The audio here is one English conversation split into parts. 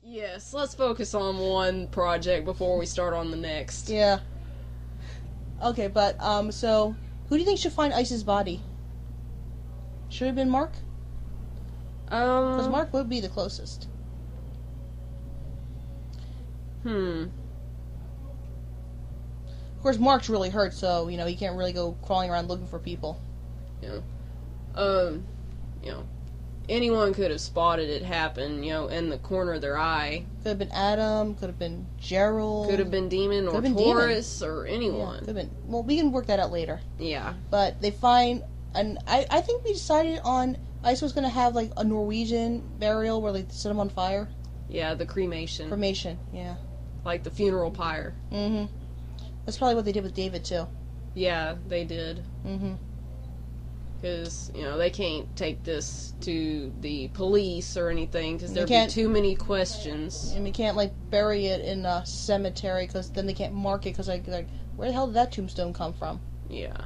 Yes, let's focus on one project before we start on the next. Yeah. Okay, but, so, who do you think should find Ice's body? Should it have been Mark? Because Mark would be the closest. Of course, Mark's really hurt, so, he can't really go crawling around looking for people. Yeah. Anyone could have spotted it happen, in the corner of their eye. Could have been Adam, could have been Gerald. Could have been Demon or Taurus or anyone. Yeah, could have been. Well, we can work that out later. Yeah. But they find, and I think we decided on, Ice was going to have, like, a Norwegian burial where they set him on fire. Yeah, the cremation. Cremation, yeah. Like the funeral pyre. Mm-hmm. That's probably what they did with David, too. Yeah, they did. Mm-hmm. Because, they can't take this to the police or anything, because there'd be too many questions. And we can't, like, bury it in a cemetery, because then they can't mark it, because, like, where the hell did that tombstone come from? Yeah.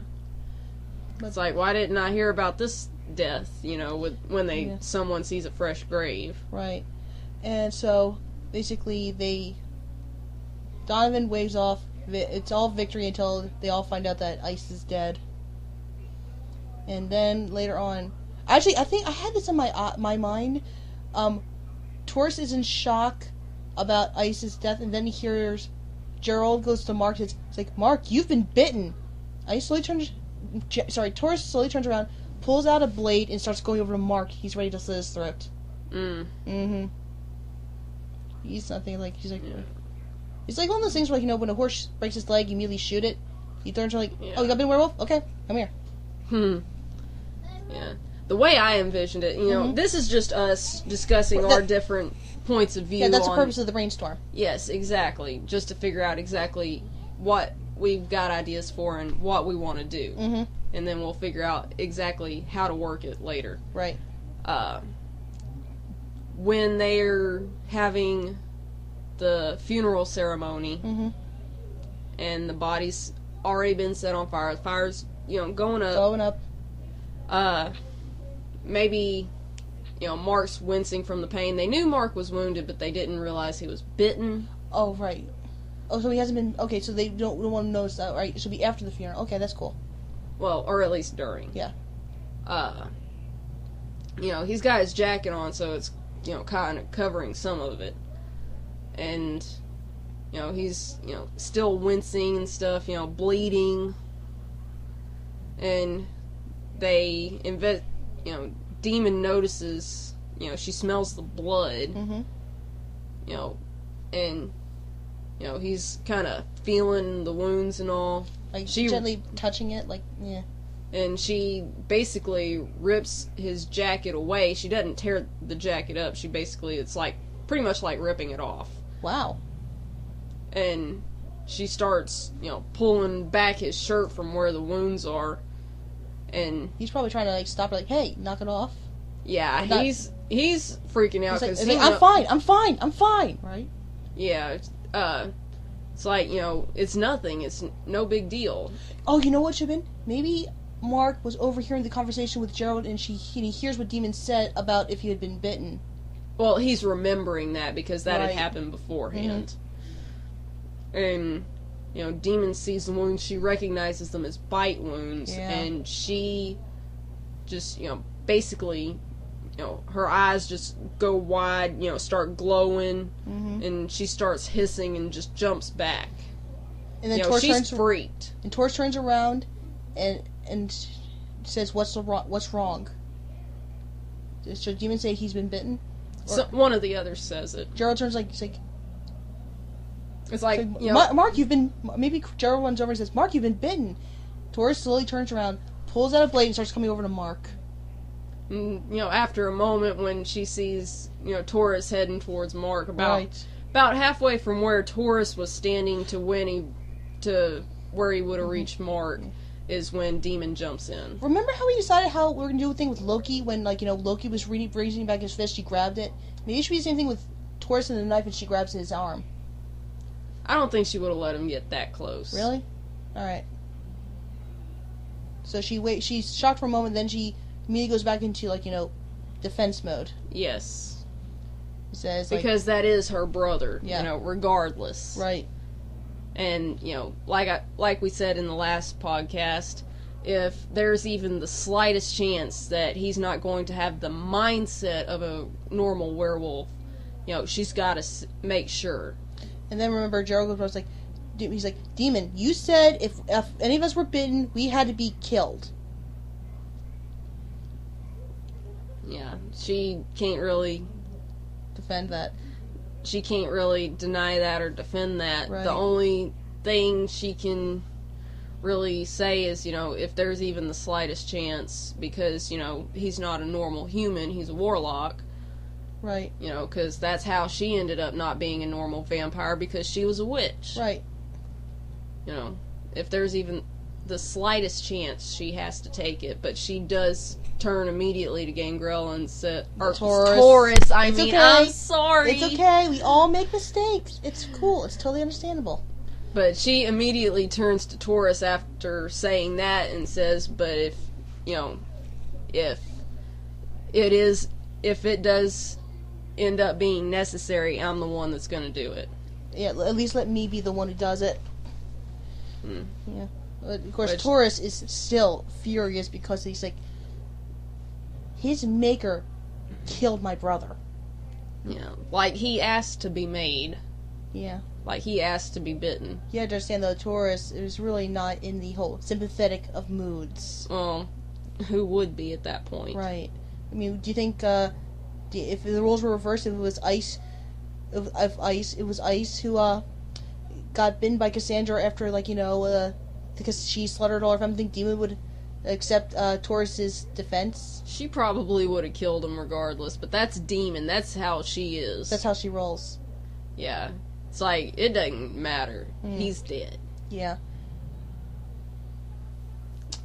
It's like, why didn't I hear about this death, when someone sees a fresh grave? Right. And so, basically, Donovan waves off. It's all victory until they all find out that Ice is dead. And then later on, actually, I think I had this in my mind. Taurus is in shock about Ice's death, and then he hears Gerald goes to Mark. It's like, Mark, you've been bitten. Taurus slowly turns around, pulls out a blade, and starts going over to Mark. He's ready to slit his throat. Mm-hmm. He's nothing like he's like. Yeah. It's like one of those things where, when a horse breaks his leg, you immediately shoot it. He turns like, oh, you got been a werewolf? Okay, come here. Yeah. The way I envisioned it, this is just us discussing our different points of view. Yeah, that's the purpose of the brainstorm. Yes, exactly. Just to figure out exactly what we've got ideas for and what we want to do. Mm-hmm. And then we'll figure out exactly how to work it later. Right. When they're having the funeral ceremony, and the body's already been set on fire, the fire's going up. Maybe, Mark's wincing from the pain. They knew Mark was wounded, but they didn't realize he was bitten. Oh, right. Oh, so he hasn't been... Okay, so they don't want to notice that, right? It should be after the funeral. Okay, that's cool. Well, or at least during. Yeah. He's got his jacket on, so it's, kind of covering some of it. And, he's, still wincing and stuff, bleeding. And they Demon notices, she smells the blood. And, he's kind of feeling the wounds and all. Like, gently touching it, like, yeah. And she basically rips his jacket away. She doesn't tear the jacket up. She basically, it's like, pretty much like ripping it off. Wow. And she starts, pulling back his shirt from where the wounds are. And he's probably trying to, like, stop her, like, hey, knock it off. Yeah, he's freaking out because I'm fine, right? Yeah, it's like, it's nothing. It's no big deal. Oh, you know what should have been? Maybe Mark was overhearing the conversation with Gerald, and he hears what Demon said about if he had been bitten. Well, he's remembering that because that had happened beforehand. And, Demon sees the wounds. She recognizes them as bite wounds. Yeah. And she just, basically, her eyes just go wide, start glowing. And she starts hissing and just jumps back. And then she's freaked. And Taurus turns around and says, "What's wrong?" So Demon say he's been bitten? So one of the others says it. Gerald turns it's like Mark, you've been... Maybe Gerald runs over and says, Mark, you've been bitten. Taurus slowly turns around, pulls out a blade, and starts coming over to Mark. And, after a moment when she sees, Taurus heading towards Mark, about halfway from where Taurus was standing to where he would have reached Mark, is when Demon jumps in. Remember how we decided how we were going to do a thing with Loki when, Loki was raising back his fist, she grabbed it? Maybe it should be the same thing with Taurus and the knife, and she grabs his arm. I don't think she would have let him get that close. Really? Alright. So she's shocked for a moment, then she immediately goes back into, defense mode. Yes. He says, because that is her brother, regardless. Right. And, like we said in the last podcast, if there's even the slightest chance that he's not going to have the mindset of a normal werewolf, she's got to make sure. And then remember, Gerald was like, he's like, Demon, you said if any of us were bitten, we had to be killed. Yeah, she can't really defend that. She can't really deny that or defend that. Right. The only thing she can really say is, if there's even the slightest chance, because, he's not a normal human, he's a warlock. Right. Because that's how she ended up not being a normal vampire, because she was a witch. Right. If there's even the slightest chance, she has to take it, but she does turn immediately to Gangyz and say, or Taurus. Okay. I'm sorry. It's okay. We all make mistakes. It's cool. It's totally understandable. But she immediately turns to Taurus after saying that and says, but if it does end up being necessary, I'm the one that's going to do it. Yeah, at least let me be the one who does it. Yeah. But of course, Taurus is still furious because he's like, his maker killed my brother. Yeah, like he asked to be made. Yeah. Like he asked to be bitten. You have to understand, though, Taurus is really not in the whole sympathetic of moods. Well, who would be at that point? Right. I mean, do you think if the roles were reversed, if it was Ice, it was Ice who got bitten by Cassandra after, because she slaughtered all her family, think Demon would accept Taurus's defense? She probably would have killed him regardless, but that's Demon. That's how she is. That's how she rolls. Yeah. It's like, it doesn't matter. He's dead. Yeah.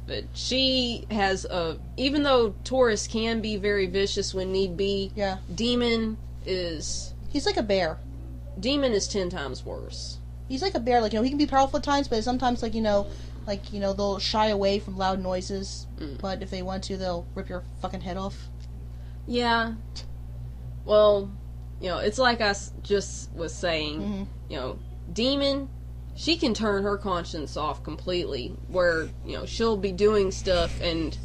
But she has even though Taurus can be very vicious when need be, yeah. Demon is... He's like a bear. Demon is 10 times worse. He's like a bear, he can be powerful at times, but sometimes, they'll shy away from loud noises, but if they want to, they'll rip your fucking head off. Yeah. Well, it's like I just was saying, Demon, she can turn her conscience off completely, where, she'll be doing stuff and,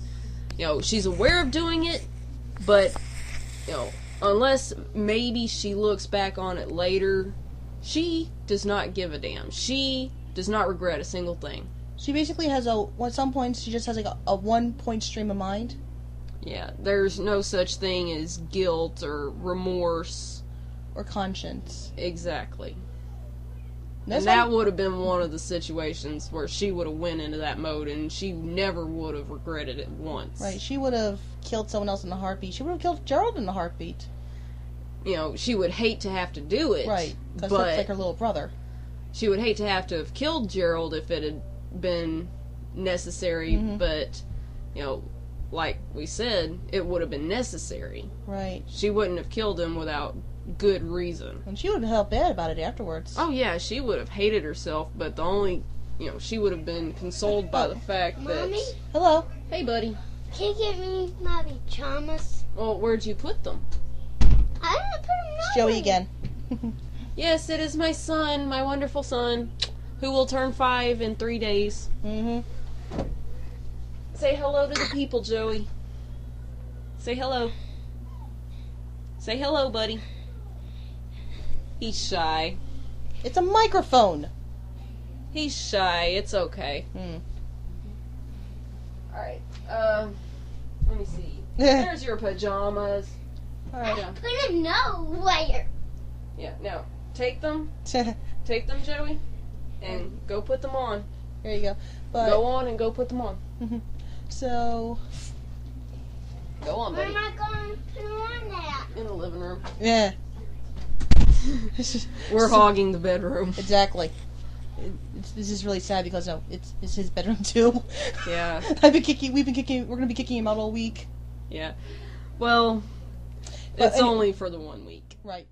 she's aware of doing it, but, unless maybe she looks back on it later, she does not give a damn. She does not regret a single thing. She basically has at some points, she just has a 1-point stream of mind. Yeah, there's no such thing as guilt or remorse. Or conscience. Exactly. And that would have been one of the situations where she would have went into that mode and she never would have regretted it once. Right, she would have killed someone else in a heartbeat. She would have killed Gerald in a heartbeat. She would hate to have to do it. Right, because that's like her little brother. She would hate to have killed Gerald if it had been necessary, but, like we said, it would have been necessary. Right. She wouldn't have killed him without good reason. And she would have felt bad about it afterwards. Oh, yeah, she would have hated herself, but the only, she would have been consoled by the fact Mommy? that... Hello? Hey, buddy. Can you get me my pajamas? Well, where'd you put them? I didn't put them It's Joey again. Yes, it is my son, my wonderful son, who will turn 5 in 3 days. Say hello to the people, Joey. Say hello. Say hello, buddy. He's shy. It's a microphone. He's shy. It's okay. Alright, let me see. There's your pajamas. Alright. I put them nowhere. Yeah, now, take them. Take them, Joey, and go put them on. There you go. But, go on and go put them on. So... Go on, buddy. Where am I going to put them on at? In the living room. Yeah. We're hogging the bedroom. Exactly. This is really sad because it's his bedroom too. Yeah. We're gonna be kicking him out all week. Yeah. Well, it's only for the 1 week. Right.